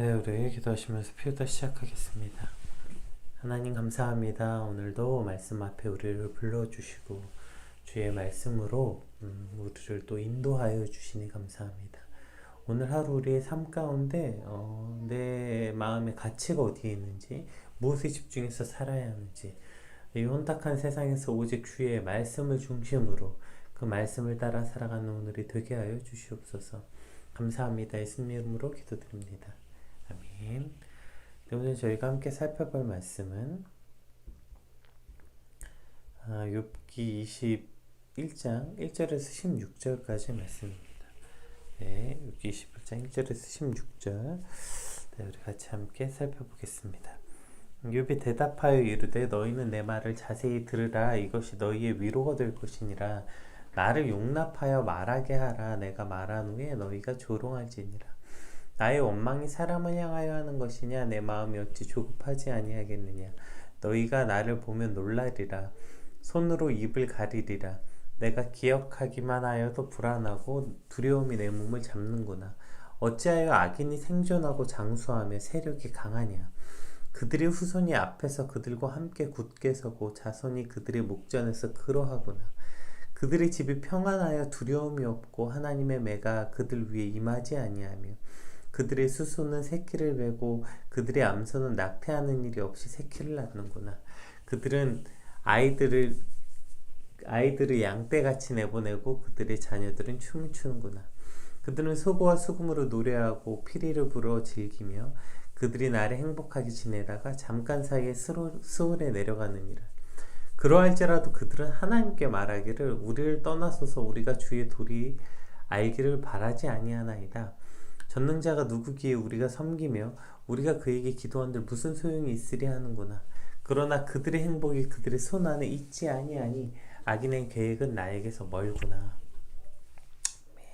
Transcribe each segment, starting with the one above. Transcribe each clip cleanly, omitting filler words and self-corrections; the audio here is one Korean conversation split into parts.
네, 우리 기도하시면서 피우다 시작하겠습니다. 하나님 감사합니다. 오늘도 말씀 앞에 우리를 불러주시고 주의 말씀으로 우리를 또 인도하여 주시니 감사합니다. 오늘 하루 우리의 삶 가운데 내 마음의 가치가 어디에 있는지, 무엇에 집중해서 살아야 하는지, 이 혼탁한 세상에서 오직 주의 말씀을 중심으로 그 말씀을 따라 살아가는 오늘이 되게 하여 주시옵소서. 감사합니다. 예수님 이름으로 기도드립니다. 아멘. 오늘 저희가 함께 살펴볼 말씀은 욥기 21장 1절에서 16절까지 말씀입니다. 네, 욥기 21장 1절에서 16절. 네, 우리 같이 함께 살펴보겠습니다. 욥이 대답하여 이르되 너희는 내 말을 자세히 들으라. 이것이 너희의 위로가 될 것이니라. 나를 용납하여 말하게 하라. 내가 말한 후에 너희가 조롱할지니라. 나의 원망이 사람을 향하여 하는 것이냐? 내 마음이 어찌 조급하지 아니하겠느냐? 너희가 나를 보면 놀라리라. 손으로 입을 가리리라. 내가 기억하기만 하여도 불안하고 두려움이 내 몸을 잡는구나. 어찌하여 악인이 생존하고 장수하며 세력이 강하냐? 그들의 후손이 앞에서 그들과 함께 굳게 서고 자손이 그들의 목전에서 그러하구나. 그들의 집이 평안하여 두려움이 없고 하나님의 매가 그들 위에 임하지 아니하며 그들의 수소는 새끼를 베고 그들의 암소는 낙태하는 일이 없이 새끼를 낳는구나. 그들은 아이들을 양떼같이 내보내고 그들의 자녀들은 춤을 추는구나. 그들은 소고와 수금으로 노래하고 피리를 불어 즐기며 그들이 나를 행복하게 지내다가 잠깐 사이에 스올에 내려가느니라. 그러할지라도 그들은 하나님께 말하기를 우리를 떠나소서 우리가 주의 도리 알기를 바라지 아니하나이다. 전능자가 누구기에 우리가 섬기며 우리가 그에게 기도한들 무슨 소용이 있으리 하는구나. 그러나 그들의 행복이 그들의 손 안에 있지 아니하니 악인의 계획은 나에게서 멀구나.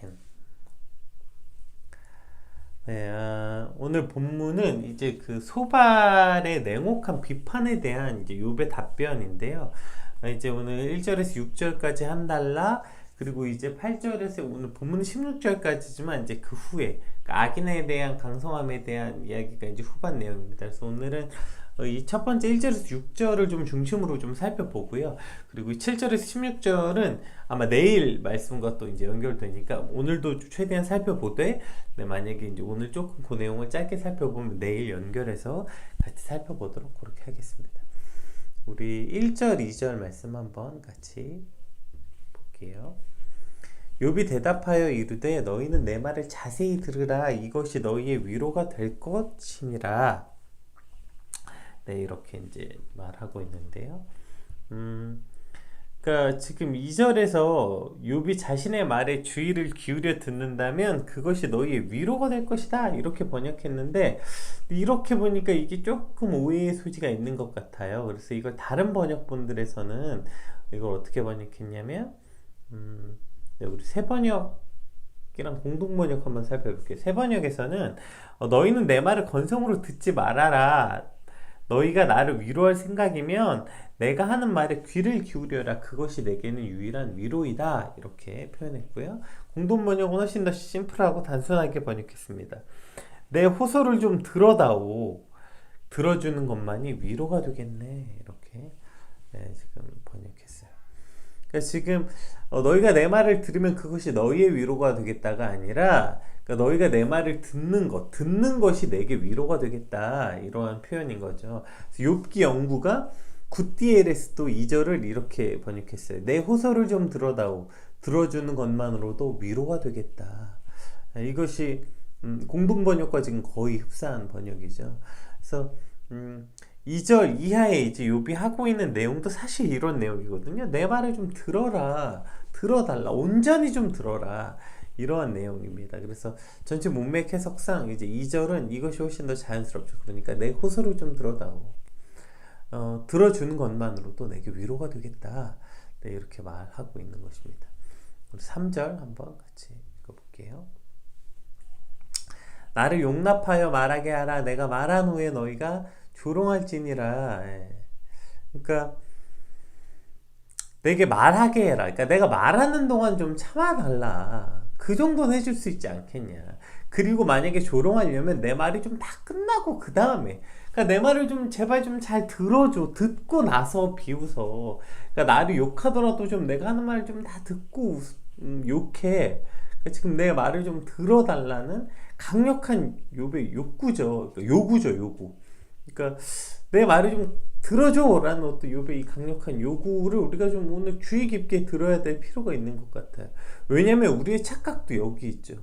아멘. 네, 오늘 본문은 이제 그 소발의 냉혹한 비판에 대한 이제 욥의 답변인데요. 이제 오늘 1절에서 6절까지 한 달라, 그리고 이제 8절에서 오늘 본문 16절까지지만 이제 그 후에 악인에 대한 강성함에 대한 이야기가 이제 후반 내용입니다. 그래서 오늘은 이 첫 번째 1절에서 6절을 좀 중심으로 좀 살펴보고요. 그리고 7절에서 16절은 아마 내일 말씀과 또 이제 연결되니까 오늘도 최대한 살펴보되, 네, 만약에 이제 오늘 조금 그 내용을 짧게 살펴보면 내일 연결해서 같이 살펴보도록 그렇게 하겠습니다. 우리 1절, 2절 말씀 한번 같이 볼게요. 욥이 대답하여 이르되 너희는 내 말을 자세히 들으라. 이것이 너희의 위로가 될 것이니라. 네, 이렇게 이제 말하고 있는데요. 그러니까 지금 2절에서 욥이 자신의 말에 주의를 기울여 듣는다면 그것이 너희의 위로가 될 것이다. 이렇게 번역했는데 이렇게 보니까 이게 조금 오해의 소지가 있는 것 같아요. 그래서 이걸 다른 번역본들에서는 이걸 어떻게 번역했냐면 네, 우리 새 번역이랑 공동 번역 한번 살펴볼게요. 새 번역에서는 너희는 내 말을 건성으로 듣지 말아라. 너희가 나를 위로할 생각이면 내가 하는 말에 귀를 기울여라. 그것이 내게는 유일한 위로이다. 이렇게 표현했고요. 공동 번역은 훨씬 더 심플하고 단순하게 번역했습니다. 내 호소를 좀 들어다오. 들어주는 것만이 위로가 되겠네. 이렇게 네, 지금 번역했어요. 그러니까 지금 너희가 내 말을 들으면 그것이 너희의 위로가 되겠다가 아니라, 그러니까 너희가 내 말을 듣는 것이 내게 위로가 되겠다, 이러한 표현인 거죠. 욥기 연구가 굿디에레스도 2절을 이렇게 번역했어요. 내 호소를 좀 들어다오. 들어주는 것만으로도 위로가 되겠다. 이것이 공동 번역과 지금 거의 흡사한 번역이죠. 그래서 2절 이하에 이제 욥이 하고 있는 내용도 사실 이런 내용이거든요. 내 말을 좀 들어달라, 온전히 좀 들어라, 이러한 내용입니다. 그래서 전체 문맥 해석상 이제 2절은 이것이 훨씬 더 자연스럽죠. 그러니까 내 호소를 좀 들어다오. 들어주는 것만으로도 내게 위로가 되겠다. 네, 이렇게 말하고 있는 것입니다. 3절 한번 같이 읽어볼게요. 나를 용납하여 말하게 하라. 내가 말한 후에 너희가 조롱할지니라. 그러니까 내게 말하게 해라. 그러니까 내가 말하는 동안 좀 참아달라. 그 정도는 해줄 수 있지 않겠냐. 그리고 만약에 조롱하려면 내 말이 좀 다 끝나고 그 다음에, 그러니까 내 말을 좀 제발 좀 잘 들어줘. 듣고 나서 비웃어. 그러니까 나를 욕하더라도 좀 내가 하는 말 좀 다 듣고 욕해. 그러니까 지금 내 말을 좀 들어달라는 강력한 욥의 욕구죠. 그러니까 요구죠, 요구. 그러니까 내 말을 좀 들어줘라는 어떤 욥의 이 강력한 요구를 우리가 좀 오늘 주의 깊게 들어야 될 필요가 있는 것 같아요. 왜냐면 우리의 착각도 여기 있죠.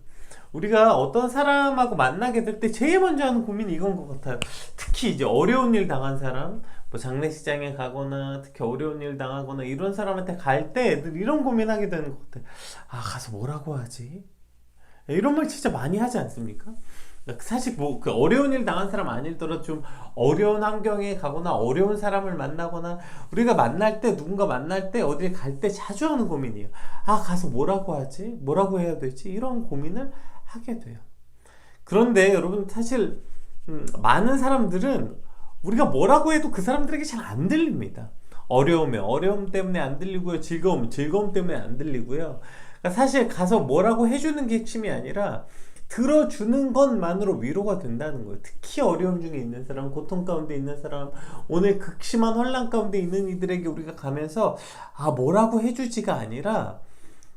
우리가 어떤 사람하고 만나게 될 때 제일 먼저 하는 고민이 이건 것 같아요. 특히 이제 어려운 일 당한 사람, 뭐 장례식장에 가거나 특히 어려운 일 당하거나 이런 사람한테 갈 때 애들 이런 고민하게 되는 것 같아요. 아, 가서 뭐라고 하지? 이런 말 진짜 많이 하지 않습니까? 사실 뭐 그 어려운 일 당한 사람 아니더라도 좀 어려운 환경에 가거나 어려운 사람을 만나거나 우리가 만날 때 누군가 만날 때 어딜 갈 때 자주 하는 고민이에요. 아, 가서 뭐라고 하지? 뭐라고 해야 되지? 이런 고민을 하게 돼요. 그런데 여러분 사실 많은 사람들은 우리가 뭐라고 해도 그 사람들에게 잘 안 들립니다. 어려우면 어려움 때문에 안 들리고요. 즐거움 때문에 안 들리고요. 그러니까 사실 가서 뭐라고 해주는 게 핵심이 아니라 들어주는 것만으로 위로가 된다는 거예요. 특히 어려움 중에 있는 사람, 고통 가운데 있는 사람, 오늘 극심한 혼란 가운데 있는 이들에게 우리가 가면서 아, 뭐라고 해주지가 아니라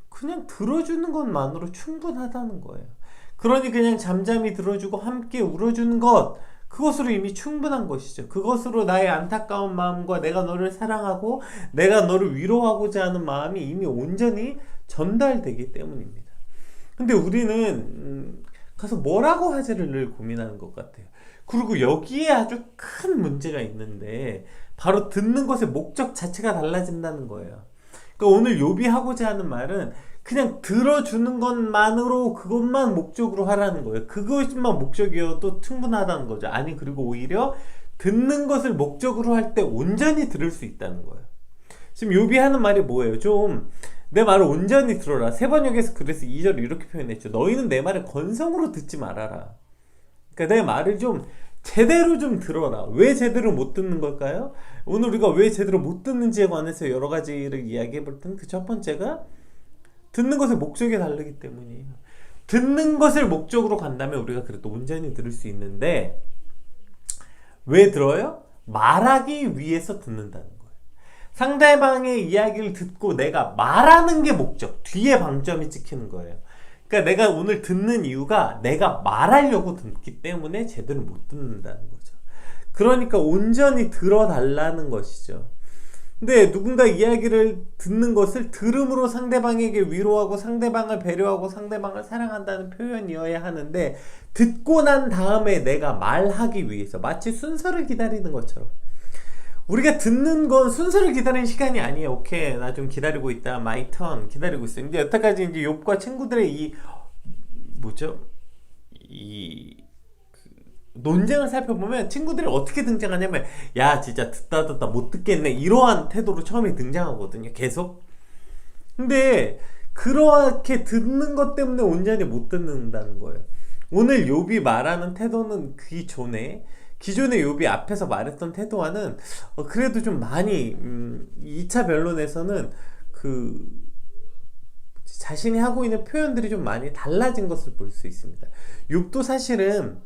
그냥 들어주는 것만으로 충분하다는 거예요. 그러니 그냥 잠잠히 들어주고 함께 울어주는 것, 그것으로 이미 충분한 것이죠. 그것으로 나의 안타까운 마음과 내가 너를 사랑하고 내가 너를 위로하고자 하는 마음이 이미 온전히 전달되기 때문입니다. 근데 우리는 가서 뭐라고 하지를 늘 고민하는 것 같아요. 그리고 여기에 아주 큰 문제가 있는데 바로 듣는 것의 목적 자체가 달라진다는 거예요. 그러니까 오늘 욥이 하고자 하는 말은 그냥 들어주는 것만으로 그것만 목적으로 하라는 거예요. 그것만 목적이어도 충분하다는 거죠. 아니, 그리고 오히려 듣는 것을 목적으로 할 때 온전히 들을 수 있다는 거예요. 지금 욥이 하는 말이 뭐예요? 좀 내 말을 온전히 들어라. 세번역에서 그래서 2절을 이렇게 표현했죠. 너희는 내 말을 건성으로 듣지 말아라. 그러니까 내 말을 좀 제대로 좀 들어라. 왜 제대로 못 듣는 걸까요? 오늘 우리가 왜 제대로 못 듣는지에 관해서 여러 가지를 이야기해 볼 텐데 그 첫 번째가 듣는 것의 목적이 다르기 때문이에요. 듣는 것을 목적으로 간다면 우리가 그래도 온전히 들을 수 있는데 왜 들어요? 말하기 위해서 듣는다는 거예요. 상대방의 이야기를 듣고 내가 말하는 게 목적, 뒤에 방점이 찍히는 거예요. 그러니까 내가 오늘 듣는 이유가 내가 말하려고 듣기 때문에 제대로 못 듣는다는 거죠. 그러니까 온전히 들어달라는 것이죠. 근데 누군가 이야기를 듣는 것을 들음으로 상대방에게 위로하고 상대방을 배려하고 상대방을 사랑한다는 표현이어야 하는데 듣고 난 다음에 내가 말하기 위해서 마치 순서를 기다리는 것처럼 우리가 듣는 건 순서를 기다리는 시간이 아니에요. 오케이, 나 좀 기다리고 있다. my turn 기다리고 있어요. 근데 여태까지 이제 욥과 친구들의 이 뭐죠? 논쟁을 살펴보면 친구들이 어떻게 등장하냐면 야, 진짜 듣다 못 듣겠네, 이러한 태도로 처음에 등장하거든요. 계속. 근데 그렇게 듣는 것 때문에 온전히 못 듣는다는 거예요. 오늘 욥이 말하는 태도는 기존의 욥이 앞에서 말했던 태도와는 그래도 좀 많이 2차 변론에서는 그 자신이 하고 있는 표현들이 좀 많이 달라진 것을 볼 수 있습니다. 욥도 사실은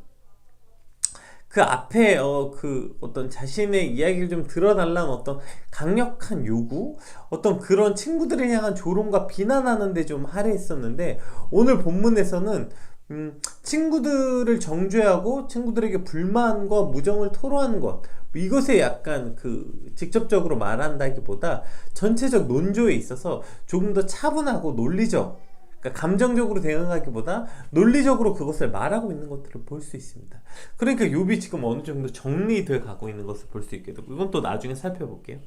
그 앞에 그 어떤 자신의 이야기를 좀 들어달라는 어떤 강력한 요구, 어떤 그런 친구들을 향한 조롱과 비난하는 데 좀 할애했었는데 오늘 본문에서는 친구들을 정죄하고 친구들에게 불만과 무정을 토로하는 것, 이것에 약간 그 직접적으로 말한다기보다 전체적 논조에 있어서 조금 더 차분하고 논리적, 그러니까 감정적으로 대응하기보다 논리적으로 그것을 말하고 있는 것들을 볼 수 있습니다. 그러니까 욥이 지금 어느 정도 정리돼 가고 있는 것을 볼 수 있게 되고, 이건 또 나중에 살펴볼게요.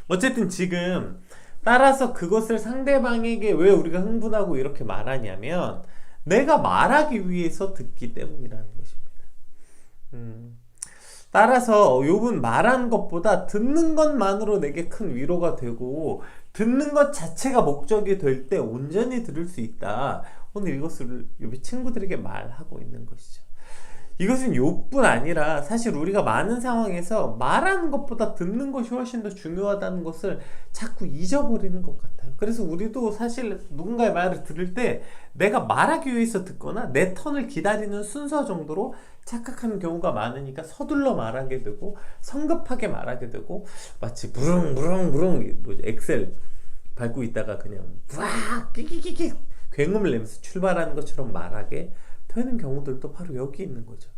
어쨌든 지금 따라서 그것을 상대방에게 왜 우리가 흥분하고 이렇게 말하냐면 내가 말하기 위해서 듣기 때문이라는 것입니다. 따라서 욥은 말하는 것보다 듣는 것만으로 내게 큰 위로가 되고 듣는 것 자체가 목적이 될 때 온전히 들을 수 있다. 오늘 이것을 욥이 친구들에게 말하고 있는 것이죠. 이것은 욕뿐 아니라 사실 우리가 많은 상황에서 말하는 것보다 듣는 것이 훨씬 더 중요하다는 것을 자꾸 잊어버리는 것 같아요. 그래서 우리도 사실 누군가의 말을 들을 때 내가 말하기 위해서 듣거나 내 턴을 기다리는 순서 정도로 착각하는 경우가 많으니까 서둘러 말하게 되고 성급하게 말하게 되고 마치 무릉무릉무릉 엑셀 밟고 있다가 그냥 와 끼끼끼끼 굉음을 내면서 출발하는 것처럼 말하게 되는 경우들도 바로 여기 있는 거죠.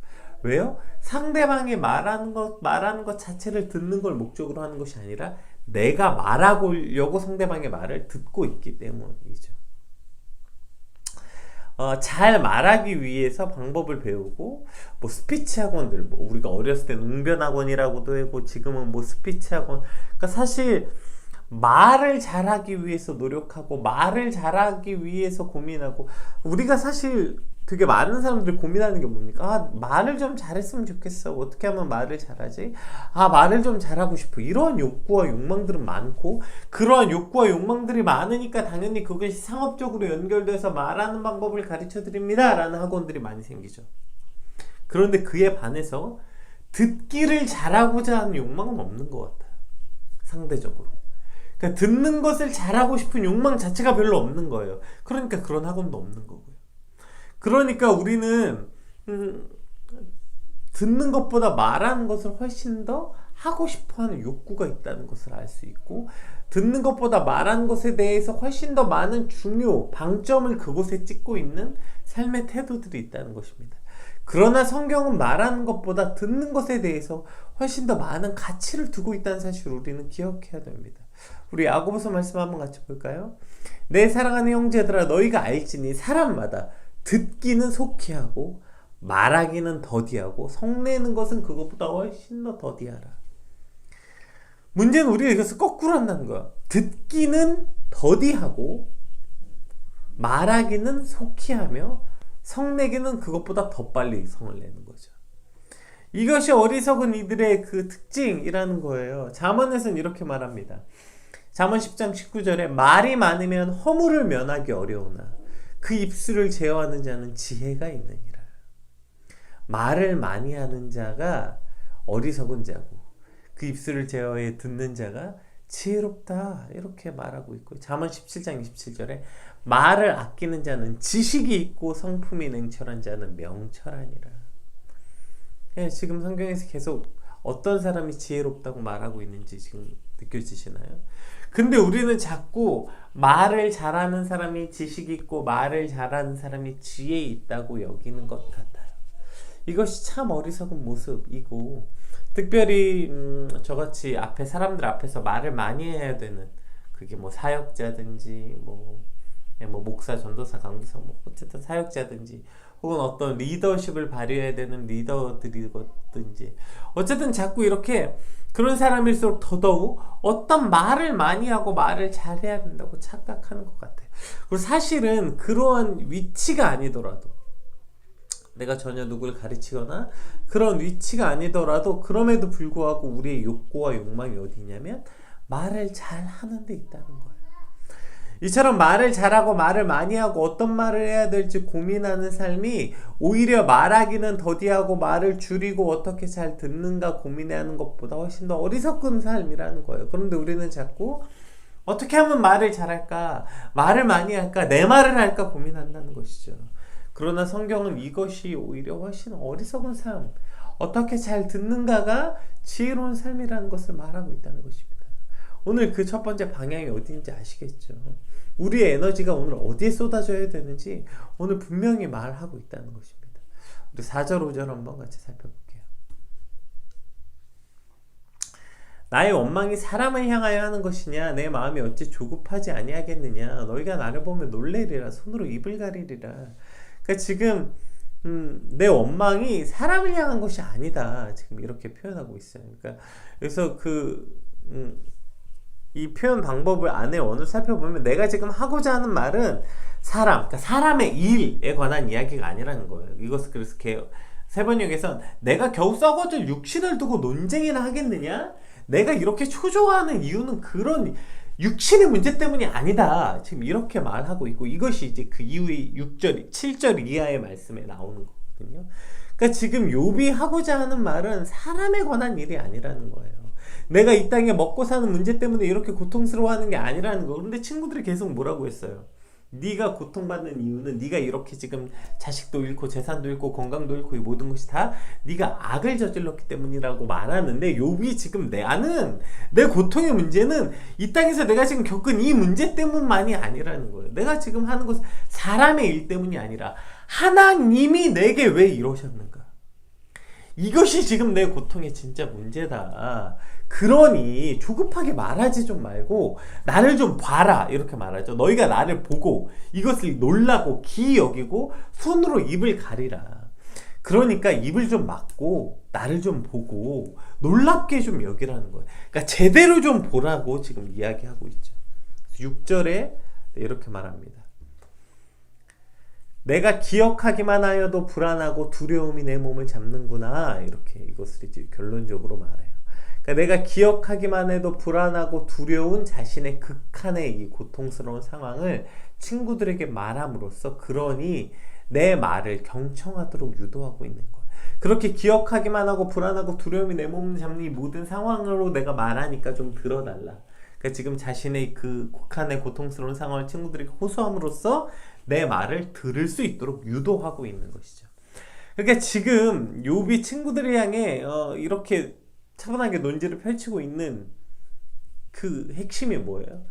왜요? 상대방이 말하는 것 자체를 듣는 걸 목적으로 하는 것이 아니라 내가 말하려고 상대방의 말을 듣고 있기 때문이죠. 잘 말하기 위해서 방법을 배우고 뭐 스피치 학원들, 뭐 우리가 어렸을 때는 웅변 학원이라고도 하고 지금은 뭐 스피치 학원. 그러니까 사실 말을 잘하기 위해서 노력하고 말을 잘하기 위해서 고민하고 우리가 사실 되게 많은 사람들이 고민하는 게 뭡니까? 아, 말을 좀 잘했으면 좋겠어. 어떻게 하면 말을 잘하지? 아, 말을 좀 잘하고 싶어. 이러한 욕구와 욕망들은 많고 그러한 욕구와 욕망들이 많으니까 당연히 그것이 상업적으로 연결돼서 말하는 방법을 가르쳐 드립니다 라는 학원들이 많이 생기죠. 그런데 그에 반해서 듣기를 잘하고자 하는 욕망은 없는 것 같아요. 상대적으로. 그러니까 듣는 것을 잘하고 싶은 욕망 자체가 별로 없는 거예요. 그러니까 그런 학원도 없는 거고요. 그러니까 우리는 듣는 것보다 말하는 것을 훨씬 더 하고 싶어하는 욕구가 있다는 것을 알 수 있고 듣는 것보다 말하는 것에 대해서 훨씬 더 많은 방점을 그곳에 찍고 있는 삶의 태도들이 있다는 것입니다. 그러나 성경은 말하는 것보다 듣는 것에 대해서 훨씬 더 많은 가치를 두고 있다는 사실을 우리는 기억해야 됩니다. 우리 야고보서 말씀 한번 같이 볼까요? 내 사랑하는 형제들아 너희가 알지니 사람마다 듣기는 속히 하고 말하기는 더디하고 성내는 것은 그것보다 훨씬 더 더디하라. 문제는 우리가 이것을 거꾸로 한다는 거야. 듣기는 더디하고 말하기는 속히 하며 성내기는 그것보다 더 빨리 성을 내는 거죠. 이것이 어리석은 이들의 그 특징이라는 거예요. 잠언에서는 이렇게 말합니다. 잠언 10장 19절에 말이 많으면 허물을 면하기 어려우나 그 입술을 제어하는 자는 지혜가 있느니라. 말을 많이 하는 자가 어리석은 자고 그 입술을 제어해 듣는 자가 지혜롭다 이렇게 말하고 있고 잠언 17장 27절에 말을 아끼는 자는 지식이 있고 성품이 냉철한 자는 명철하니라. 지금 성경에서 계속 어떤 사람이 지혜롭다고 말하고 있는지 지금 느껴지시나요? 근데 우리는 자꾸 말을 잘하는 사람이 지식이 있고 말을 잘하는 사람이 지혜 있다고 여기는 것 같아요. 이것이 참 어리석은 모습이고 특별히 저같이 사람들 앞에서 말을 많이 해야 되는 그게 뭐 사역자든지 뭐 목사, 전도사, 강도사 뭐 어쨌든 사역자든지 혹은 어떤 리더십을 발휘해야 되는 리더들이든지 어쨌든 자꾸 이렇게 그런 사람일수록 더더욱 어떤 말을 많이 하고 말을 잘해야 된다고 착각하는 것 같아요. 그리고 사실은 그러한 위치가 아니더라도 내가 전혀 누구를 가르치거나 그런 위치가 아니더라도 그럼에도 불구하고 우리의 욕구와 욕망이 어디냐면 말을 잘 하는 데 있다는 거예요. 이처럼 말을 잘하고 말을 많이 하고 어떤 말을 해야 될지 고민하는 삶이 오히려 말하기는 더디하고 말을 줄이고 어떻게 잘 듣는가 고민하는 것보다 훨씬 더 어리석은 삶이라는 거예요. 그런데 우리는 자꾸 어떻게 하면 말을 잘할까, 말을 많이 할까, 내 말을 할까 고민한다는 것이죠. 그러나 성경은 이것이 오히려 훨씬 어리석은 삶, 어떻게 잘 듣는가가 지혜로운 삶이라는 것을 말하고 있다는 것입니다. 오늘 그 첫 번째 방향이 어디인지 아시겠죠? 우리의 에너지가 오늘 어디에 쏟아져야 되는지 오늘 분명히 말하고 있다는 것입니다. 우리 4절 5절 한번 같이 살펴볼게요. 나의 원망이 사람을 향하여 하는 것이냐 내 마음이 어찌 조급하지 아니하겠느냐 너희가 나를 보면 놀래리라 손으로 입을 가리리라. 그러니까 지금 내 원망이 사람을 향한 것이 아니다 지금 이렇게 표현하고 있어요. 그러니까 그래서 이 표현 방법을 안에 원을 살펴보면 내가 지금 하고자 하는 말은 그러니까 사람의 일에 관한 이야기가 아니라는 거예요. 이것을 그래서 세번역에선 내가 겨우 썩어질 육신을 두고 논쟁이나 하겠느냐? 내가 이렇게 초조해하는 이유는 육신의 문제 때문이 아니다. 지금 이렇게 말하고 있고, 이것이 이제 그 이후에 6절, 7절 이하의 말씀에 나오는 거거든요. 그러니까 지금 욥이 하고자 하는 말은 사람에 관한 일이 아니라는 거예요. 내가 이 땅에 먹고 사는 문제 때문에 이렇게 고통스러워하는 게 아니라는 거. 그런데 친구들이 계속 뭐라고 했어요? 네가 고통받는 이유는 네가 이렇게 지금 자식도 잃고 재산도 잃고 건강도 잃고 이 모든 것이 다 네가 악을 저질렀기 때문이라고 말하는데, 욥이 지금 나는 내 고통의 문제는 이 땅에서 내가 지금 겪은 이 문제 때문만이 아니라는 거예요. 내가 지금 하는 것은 사람의 일 때문이 아니라 하나님이 내게 왜 이러셨는가, 이것이 지금 내 고통의 진짜 문제다. 그러니 조급하게 말하지 좀 말고 나를 좀 봐라, 이렇게 말하죠. 너희가 나를 보고 이것을 놀라고 기이 여기고 손으로 입을 가리라. 그러니까 입을 좀 막고 나를 좀 보고 놀랍게 좀 여기라는 거예요. 그러니까 제대로 좀 보라고 지금 이야기하고 있죠. 6절에 이렇게 말합니다. 내가 기억하기만 하여도 불안하고 두려움이 내 몸을 잡는구나. 이렇게 이것을 이제 결론적으로 말해요. 그러니까 내가 기억하기만 해도 불안하고 두려운 자신의 극한의 이 고통스러운 상황을 친구들에게 말함으로써, 그러니 내 말을 경청하도록 유도하고 있는 거예요. 그렇게 기억하기만 하고 불안하고 두려움이 내 몸을 잡는 이 모든 상황으로 내가 말하니까 좀 들어달라. 그러니까 지금 자신의 그 극한의 고통스러운 상황을 친구들에게 호소함으로써 내 말을 들을 수 있도록 유도하고 있는 것이죠. 그러니까 지금 욥이 친구들을 향해 이렇게 차분하게 논지를 펼치고 있는 그 핵심이 뭐예요?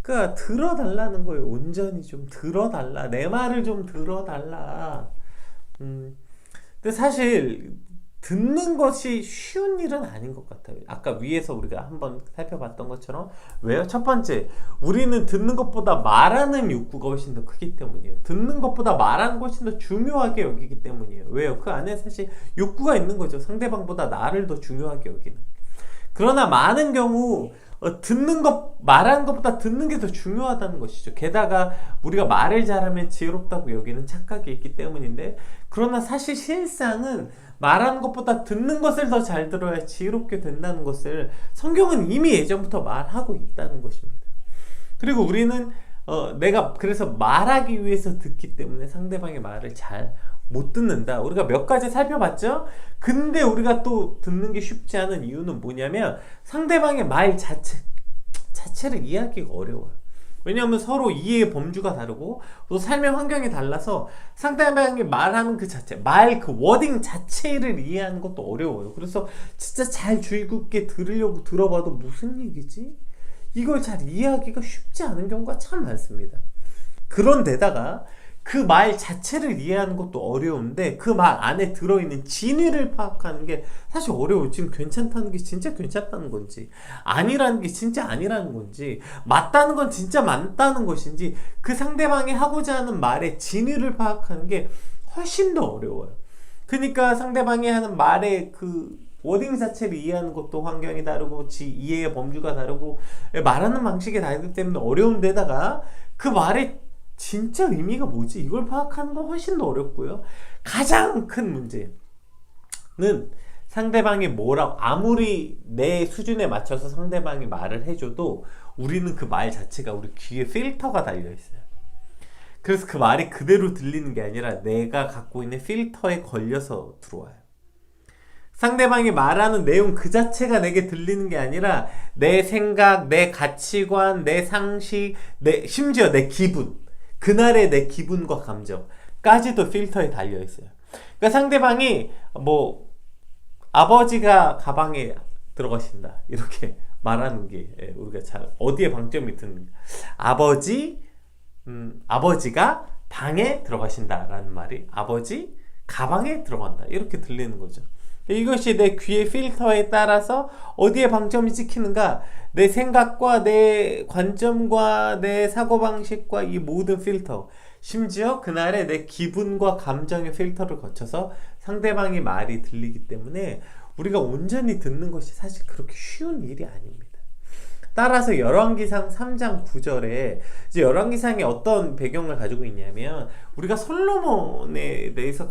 그러니까 들어달라는 거예요. 온전히 좀 들어달라. 내 말을 좀 들어달라. 근데 사실 듣는 것이 쉬운 일은 아닌 것 같아요. 아까 위에서 우리가 한번 살펴봤던 것처럼, 왜요? 첫 번째, 우리는 듣는 것보다 말하는 욕구가 훨씬 더 크기 때문이에요. 듣는 것보다 말하는 것이 훨씬 더 중요하게 여기기 때문이에요. 왜요? 그 안에 사실 욕구가 있는 거죠. 상대방보다 나를 더 중요하게 여기는. 그러나 많은 경우 말하는 것보다 듣는 게 더 중요하다는 것이죠. 게다가 우리가 말을 잘하면 지혜롭다고 여기는 착각이 있기 때문인데, 그러나 사실 실상은 말하는 것보다 듣는 것을 더 잘 들어야 지혜롭게 된다는 것을 성경은 이미 예전부터 말하고 있다는 것입니다. 그리고 우리는 내가 그래서 말하기 위해서 듣기 때문에 상대방의 말을 잘 못 듣는다. 우리가 몇 가지 살펴봤죠? 근데 우리가 또 듣는 게 쉽지 않은 이유는 뭐냐면, 상대방의 말 자체를 이해하기가 어려워요. 왜냐하면 서로 이해의 범주가 다르고 또 삶의 환경이 달라서 상대방이 말하는 그 자체, 그 워딩 자체를 이해하는 것도 어려워요. 그래서 진짜 잘 주의 깊게 들으려고 들어봐도 무슨 얘기지? 이걸 잘 이해하기가 쉽지 않은 경우가 참 많습니다. 그런데다가 그 말 자체를 이해하는 것도 어려운데, 그 말 안에 들어있는 진위를 파악하는 게 사실 어려워요. 지금 괜찮다는 게 진짜 괜찮다는 건지, 아니라는 게 진짜 아니라는 건지, 맞다는 건 진짜 맞다는 것인지, 그 상대방이 하고자 하는 말의 진위를 파악하는 게 훨씬 더 어려워요. 그러니까 상대방이 하는 말의 그 워딩 자체를 이해하는 것도 환경이 다르고 이해의 범주가 다르고 말하는 방식이 다르기 때문에 어려운 데다가 그 말의 진짜 의미가 뭐지? 이걸 파악하는 건 훨씬 더 어렵고요. 가장 큰 문제는 상대방이 뭐라고, 아무리 내 수준에 맞춰서 상대방이 말을 해줘도 우리는 그 말 자체가 우리 귀에 필터가 달려있어요. 그래서 그 말이 그대로 들리는 게 아니라 내가 갖고 있는 필터에 걸려서 들어와요. 상대방이 말하는 내용 그 자체가 내게 들리는 게 아니라 내 생각, 내 가치관, 내 상식, 심지어 내 기분, 그날의 내 기분과 감정까지도 필터에 달려있어요. 그러니까 상대방이 아버지가 가방에 들어가신다 이렇게 말하는 게 우리가 잘 어디에 방점이 드는가, 아버지가 방에 들어가신다라는 말이 아버지 가방에 들어간다 이렇게 들리는 거죠. 이것이 내 귀의 필터에 따라서 어디에 방점이 찍히는가, 내 생각과 내 관점과 내 사고방식과 이 모든 필터, 심지어 그날의 내 기분과 감정의 필터를 거쳐서 상대방의 말이 들리기 때문에 우리가 온전히 듣는 것이 사실 그렇게 쉬운 일이 아닙니다. 따라서 열왕기상 3장 9절에 이제 열왕기상이 어떤 배경을 가지고 있냐면, 우리가 솔로몬에 대해서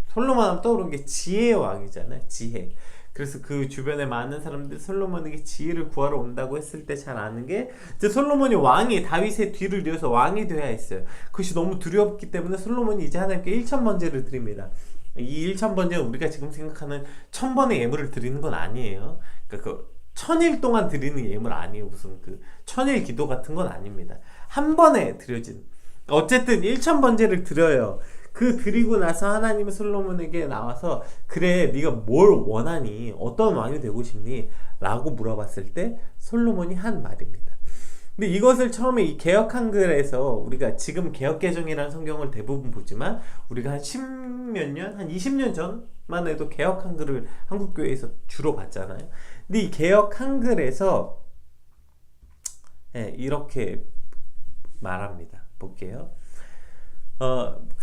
솔로몬 하면 떠오르는 게 지혜의 왕이잖아요. 지혜. 그래서 그 주변에 많은 사람들이 솔로몬에게 지혜를 구하러 온다고 했을 때 잘 아는 게, 이제 솔로몬이 왕이 다윗의 뒤를 이어서 왕이 되어야 했어요. 그것이 너무 두렵기 때문에 솔로몬이 이제 하나님께 1,000번제를 드립니다. 이 1,000번제는 우리가 지금 생각하는 1,000번의 예물을 드리는 건 아니에요. 그러니까 그 1,000일 동안 드리는 예물 아니에요. 무슨 그 1,000일 기도 같은 건 아닙니다. 한 번에 드려진, 어쨌든 1,000번제를 드려요. 그 드리고 나서 하나님은 솔로몬에게 나와서, 그래 네가 뭘 원하니, 어떤 왕이 되고 싶니? 라고 물어봤을 때 솔로몬이 한 말입니다. 근데 이것을 처음에 이 개역 한글에서, 우리가 지금 개역 개정이라는 성경을 대부분 보지만 우리가 한 10몇 년, 한 20년 전만 해도 개역 한글을 한국 교회에서 주로 봤잖아요. 근데 이 개역 한글에서 이렇게 말합니다. 볼게요.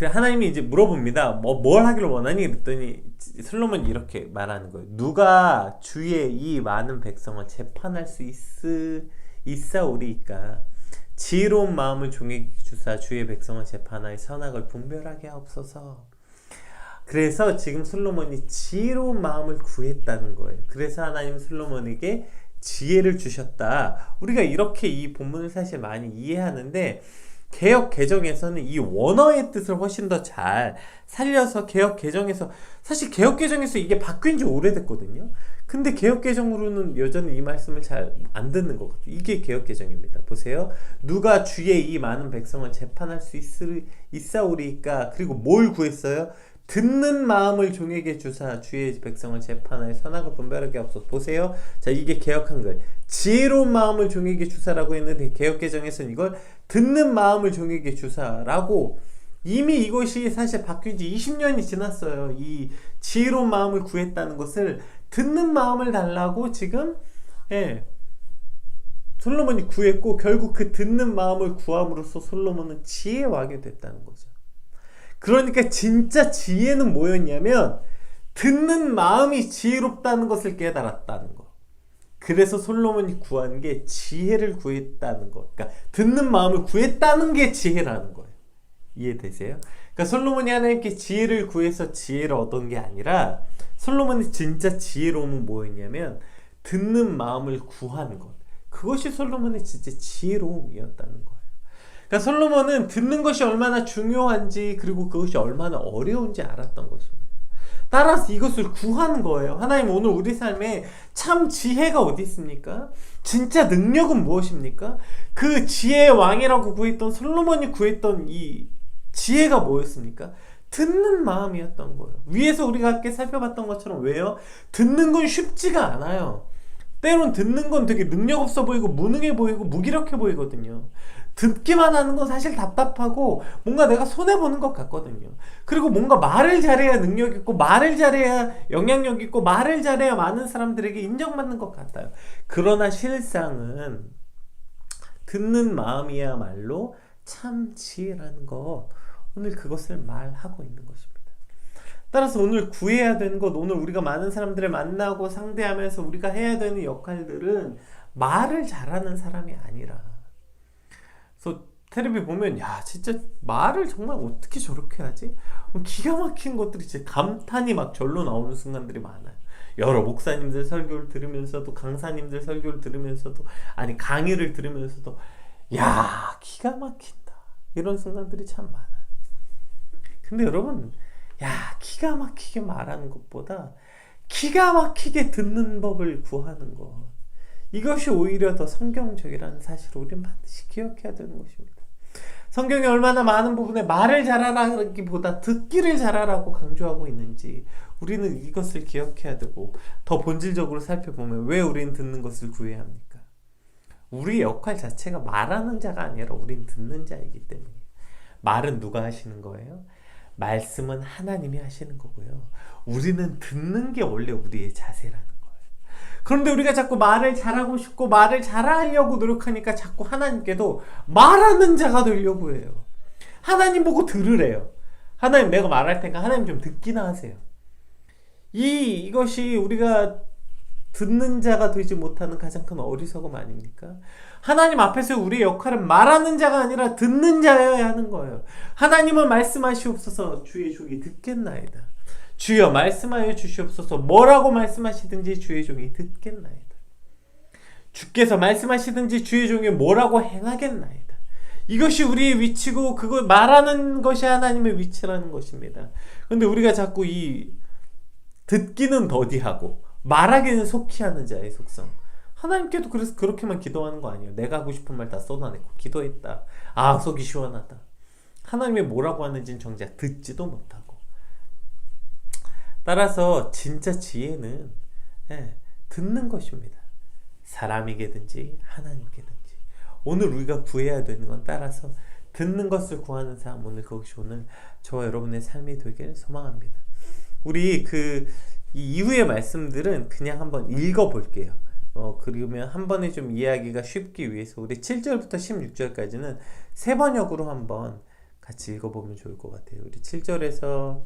하나님이 이제 물어봅니다. 뭘 하기를 원하니? 그랬더니 솔로몬이 이렇게 말하는 거예요. 누가 주의 이 많은 백성을 재판할 수 있사오리이까? 지혜로운 마음을 종에게 주사 주의 백성을 재판하여 선악을 분별하게 하옵소서. 그래서 지금 솔로몬이 지혜로운 마음을 구했다는 거예요. 그래서 하나님 솔로몬에게 지혜를 주셨다. 우리가 이렇게 이 본문을 사실 많이 이해하는데, 개역 개정에서는 이 원어의 뜻을 훨씬 더 잘 살려서, 개역 개정에서, 사실 개역 개정에서 이게 바뀐 지 오래됐거든요. 근데 개역 개정으로는 여전히 이 말씀을 잘 안 듣는 것 같아요. 이게 개역 개정입니다. 보세요. 누가 주의 이 많은 백성을 재판할 수 있사오리이까? 그리고 뭘 구했어요? 듣는 마음을 종에게 주사 주의 백성을 재판하여 선악을 분별하게 하옵소서. 보세요. 자, 이게 개역 한글. 지혜로운 마음을 종에게 주사라고 했는데 개역 개정에서는 이걸 듣는 마음을 종에게 주사라고, 이미 이것이 사실 바뀐 지 20년이 지났어요. 이 지혜로운 마음을 구했다는 것을 듣는 마음을 달라고 지금 솔로몬이 구했고, 결국 그 듣는 마음을 구함으로써 솔로몬은 지혜의 왕이 됐다는 거죠. 그러니까 진짜 지혜는 뭐였냐면 듣는 마음이 지혜롭다는 것을 깨달았다는 거. 그래서 솔로몬이 구한 게 지혜를 구했다는 거. 그러니까 듣는 마음을 구했다는 게 지혜라는 거예요. 이해되세요? 그러니까 솔로몬이 하나님께 지혜를 구해서 지혜를 얻은 게 아니라, 솔로몬이 진짜 지혜로움은 뭐였냐면 듣는 마음을 구한 것. 그것이 솔로몬의 진짜 지혜로움이었다는 거예요. 그러니까 솔로몬은 듣는 것이 얼마나 중요한지, 그리고 그것이 얼마나 어려운지 알았던 것입니다. 따라서 이것을 구하는 거예요. 하나님, 오늘 우리 삶에 참 지혜가 어디 있습니까? 진짜 능력은 무엇입니까? 그 지혜의 왕이라고 구했던 솔로몬이 구했던 이 지혜가 뭐였습니까? 듣는 마음이었던 거예요. 위에서 우리가 함께 살펴봤던 것처럼, 왜요? 듣는 건 쉽지가 않아요. 때론 듣는 건 되게 능력 없어 보이고 무능해 보이고 무기력해 보이거든요. 듣기만 하는 건 사실 답답하고 뭔가 내가 손해보는 것 같거든요. 그리고 뭔가 말을 잘해야 능력 있고, 말을 잘해야 영향력 있고, 말을 잘해야 많은 사람들에게 인정받는 것 같아요. 그러나 실상은 듣는 마음이야말로 참 지혜라는 것, 오늘 그것을 말하고 있는 것입니다. 따라서 오늘 구해야 되는 것, 오늘 우리가 많은 사람들을 만나고 상대하면서 우리가 해야 되는 역할들은 말을 잘하는 사람이 아니라, 그래서 텔레비 보면, 야 진짜 말을 정말 어떻게 저렇게 하지? 기가 막힌 것들이 진짜 감탄이 막 절로 나오는 순간들이 많아요. 여러 목사님들 설교를 들으면서도, 강사님들 설교를 들으면서도, 아니 강의를 들으면서도, 야 기가 막힌다, 이런 순간들이 참 많아요. 근데 여러분, 야 기가 막히게 말하는 것보다 기가 막히게 듣는 법을 구하는 것, 이것이 오히려 더 성경적이라는 사실을 우리는 반드시 기억해야 되는 것입니다. 성경이 얼마나 많은 부분에 말을 잘하라기보다 듣기를 잘하라고 강조하고 있는지 우리는 이것을 기억해야 되고, 더 본질적으로 살펴보면 왜 우리는 듣는 것을 구해야 합니까? 우리의 역할 자체가 말하는 자가 아니라 우리는 듣는 자이기 때문이에요. 말은 누가 하시는 거예요? 말씀은 하나님이 하시는 거고요. 우리는 듣는 게 원래 우리의 자세라는 거예요. 그런데 우리가 자꾸 말을 잘하고 싶고 말을 잘하려고 노력하니까 자꾸 하나님께도 말하는 자가 되려고 해요. 하나님 보고 들으래요. 하나님, 내가 말할 테니까 하나님 좀 듣기나 하세요. 이것이 우리가 듣는 자가 되지 못하는 가장 큰 어리석음 아닙니까? 하나님 앞에서 우리의 역할은 말하는 자가 아니라 듣는 자여야 하는 거예요. 하나님은 말씀하시옵소서, 주의 종이 듣겠나이다. 주여 말씀하여 주시옵소서. 뭐라고 말씀하시든지 주의 종이 듣겠나이다. 주께서 말씀하시든지 주의 종이 뭐라고 행하겠나이다. 이것이 우리의 위치고 그걸 말하는 것이 하나님의 위치라는 것입니다. 그런데 우리가 자꾸 이 듣기는 더디하고 말하기는 속히 하는 자의 속성. 하나님께도 그래서 그렇게만 기도하는 거 아니에요. 내가 하고 싶은 말 다 쏟아내고 기도했다. 아, 속이 시원하다. 하나님이 뭐라고 하는지는 정작 듣지도 못하고. 따라서 진짜 지혜는 듣는 것입니다. 사람에게든지 하나님께든지. 오늘 우리가 구해야 되는 건 따라서 듣는 것을 구하는 삶. 오늘 그것이 오늘 저와 여러분의 삶이 되길 소망합니다. 우리 이 이후의 말씀들은 그냥 한번 읽어볼게요. 그러면 한 번에 좀 이해하기가 쉽기 위해서 우리 7절부터 16절까지는 세 번역으로 한번 같이 읽어보면 좋을 것 같아요. 우리 7절에서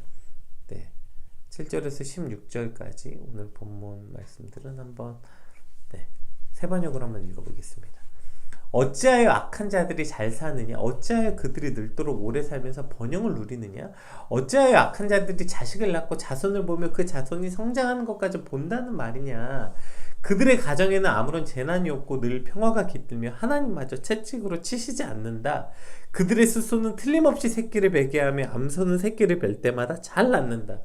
16절까지 오늘 본문 말씀들은 한번 세 번역으로 한번 읽어보겠습니다. 어찌하여 악한 자들이 잘 사느냐? 어찌하여 그들이 늙도록 오래 살면서 번영을 누리느냐? 어찌하여 악한 자들이 자식을 낳고 자손을 보며 그 자손이 성장하는 것까지 본다는 말이냐? 그들의 가정에는 아무런 재난이 없고 늘 평화가 깃들며 하나님마저 채찍으로 치시지 않는다. 그들의 스소는 틀림없이 새끼를 베게 하며 암소는 새끼를 뵐 때마다 잘 낳는다.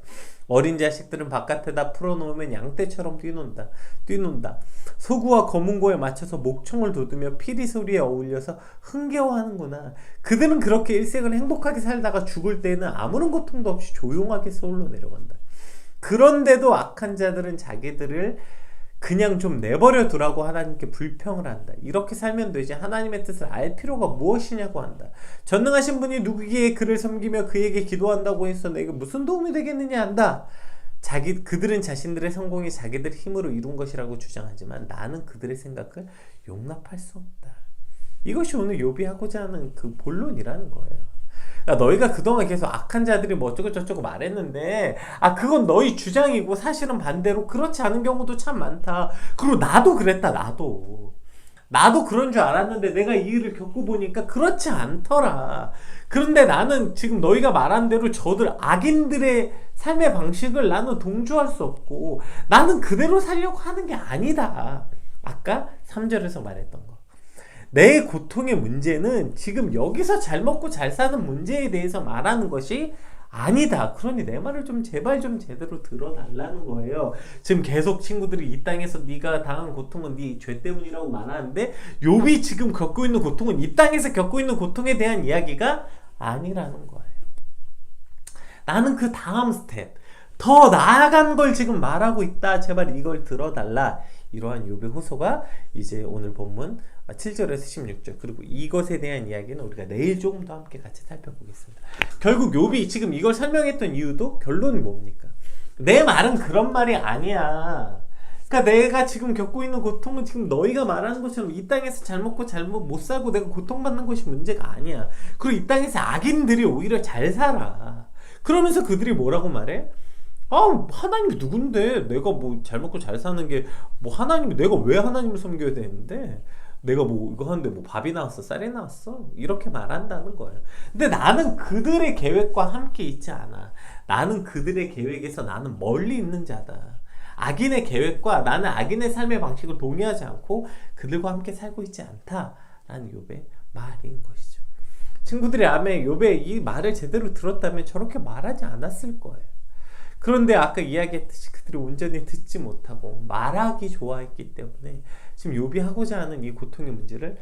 어린 자식들은 바깥에다 풀어놓으면 양떼처럼 뛰논다. 소구와 검은고에 맞춰서 목청을 돋우며 피리 소리에 어울려서 흥겨워하는구나. 그들은 그렇게 일생을 행복하게 살다가 죽을 때에는 아무런 고통도 없이 조용하게 서울로 내려간다. 그런데도 악한 자들은 자기들을 그냥 좀 내버려 두라고 하나님께 불평을 한다. 이렇게 살면 되지 하나님의 뜻을 알 필요가 무엇이냐고 한다. 전능하신 분이 누구기에 그를 섬기며 그에게 기도한다고 해서 내게 무슨 도움이 되겠느냐 한다. 그들은 자신들의 성공이 자기들 힘으로 이룬 것이라고 주장하지만 나는 그들의 생각을 용납할 수 없다. 이것이 오늘 욥이 하고자 하는 그 본론이라는 거예요. 너희가 그동안 계속 악한 자들이 뭐 어쩌고 저쩌고 말했는데 그건 너희 주장이고 사실은 반대로 그렇지 않은 경우도 참 많다. 그리고 나도 그랬다. 나도 그런 줄 알았는데 내가 이 일을 겪어보니까 그렇지 않더라. 그런데 나는 지금 너희가 말한 대로 저들 악인들의 삶의 방식을 나는 동조할 수 없고 나는 그대로 살려고 하는 게 아니다. 아까 3절에서 말했던 거. 내 고통의 문제는 지금 여기서 잘 먹고 잘 사는 문제에 대해서 말하는 것이 아니다. 그러니 내 말을 좀 제발 좀 제대로 들어달라는 거예요. 지금 계속 친구들이 이 땅에서 네가 당한 고통은 네 죄 때문이라고 말하는데 욥이 지금 겪고 있는 고통은 이 땅에서 겪고 있는 고통에 대한 이야기가 아니라는 거예요. 나는 그 다음 스텝, 더 나아간 걸 지금 말하고 있다. 제발 이걸 들어달라. 이러한 욥의 호소가 이제 오늘 본문 7절에서 16절 그리고 이것에 대한 이야기는 우리가 내일 조금 더 함께 같이 살펴보겠습니다. 결국 욥이 지금 이걸 설명했던 이유도 결론이 뭡니까? 내 말은 그런 말이 아니야. 그러니까 내가 지금 겪고 있는 고통은 지금 너희가 말하는 것처럼 이 땅에서 잘 먹고 잘못 못 살고 내가 고통받는 것이 문제가 아니야. 그리고 이 땅에서 악인들이 오히려 잘 살아. 그러면서 그들이 뭐라고 말해? 하나님이 누군데 내가 뭐 잘 먹고 잘 사는 게 뭐 하나님이 내가 왜 하나님을 섬겨야 되는데 내가 뭐 이거 하는데 뭐 밥이 나왔어 쌀이 나왔어 이렇게 말한다는 거예요. 근데 나는 그들의 계획과 함께 있지 않아. 나는 그들의 계획에서 나는 멀리 있는 자다. 악인의 계획과 나는 악인의 삶의 방식을 동의하지 않고 그들과 함께 살고 있지 않다라는 욥의 말인 것이죠. 친구들이 아마 욥의 이 말을 제대로 들었다면 저렇게 말하지 않았을 거예요. 그런데 아까 이야기했듯이 그들이 온전히 듣지 못하고 말하기 좋아했기 때문에 지금 욥이 하고자 하는 이 고통의 문제를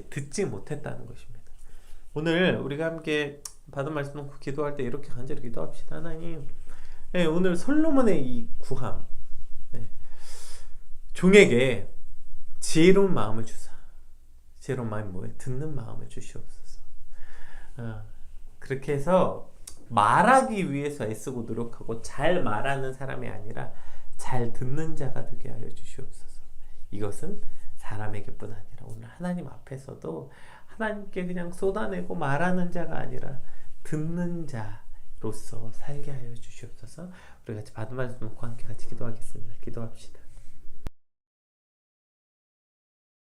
듣지 못했다는 것입니다. 오늘 우리가 함께 받은 말씀 놓고 기도할 때 이렇게 간절히 기도합시다. 하나님, 오늘 솔로몬의 이 구함, 종에게 지혜로운 마음을 주사. 지혜로운 마음이 뭐예요? 듣는 마음을 주시옵소서. 그렇게 해서 말하기 위해서 애쓰고 노력하고 잘 말하는 사람이 아니라 잘 듣는 자가 되게 하여 주시옵소서. 이것은 사람에게뿐 아니라 오늘 하나님 앞에서도 하나님께 그냥 쏟아내고 말하는 자가 아니라 듣는 자로서 살게 하여 주시옵소서. 우리 같이 받은 말씀 놓고 함께 같이 기도하겠습니다. 기도합시다.